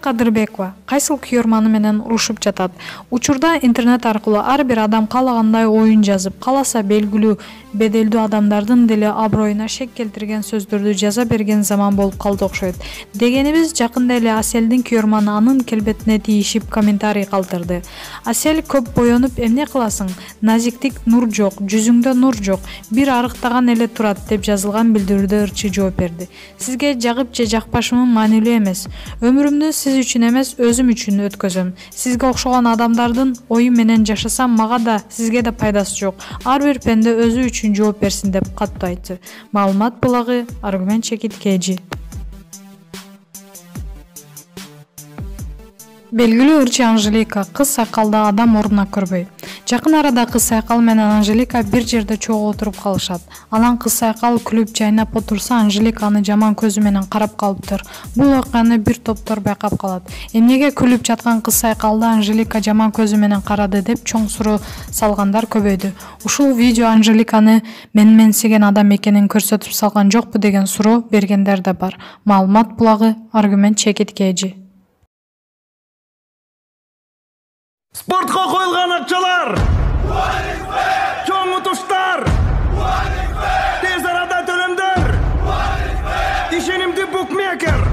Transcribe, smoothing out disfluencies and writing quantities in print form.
Кадырбекова кайсыл күйөрманы менен урушуп жатат? Учурда интернет аркылуу ар бир адам каалагандай оюн жазып, кааласа белгилүү беделдүү адамдардын деле аброюна шек келтирген сөздөрдү жаза берген заман болуп калды окшойт. Дегенибиз, жакында эле Аселдин күйөрманы анын келбетине тийишип комментарий калтырды. Асел көп боенуп эмне кыласың? Назиктик нур жок, жүзүңдө нур жок, бир арыктаган эле турат деп жазылган билдирүүдө ырчы жооп берди. Сизге жагып же жакпашымы маанилүү эмес. Өмүрүмдү сиз үчүн эмес, өзүм үчүн өткөзөм. Сизге окшогон адамдардын ою менен жашасам, мага да, сизге да пайдасы жок. Ар бир пенде өзү үчүн жооп берсин деп катты айтты. Маалымат булагы, аргумент чекит KG. Белгилүү ырчы Анжелика кыз сайкалды адам ордуна көрбөй. Жакын арада кыз сайкал менен Анжелика бир жерде чогуу отуруп калышат. Анан кыз сайкал күлүп жайнап отурса, Анжелика аны жаман көзү менен карап калыптыр. Бул окуяны бир топтор байкап калат. Эмнеге күлүп жаткан кыз сайкалды Анжелика жаман көзү менен карады деп чоң суроо салгандар көбөйдү. Ушул видео Анжеликаны менменсиген адам экенин көрсөтүп салган жокпу деген суроо бергендер да бар. Маалымат булагы, аргумент чекит KG. Спортқа қойылған ақшалар! Чоң ұтыштар! Тез арада төлемдер! Ишенимді букмекер!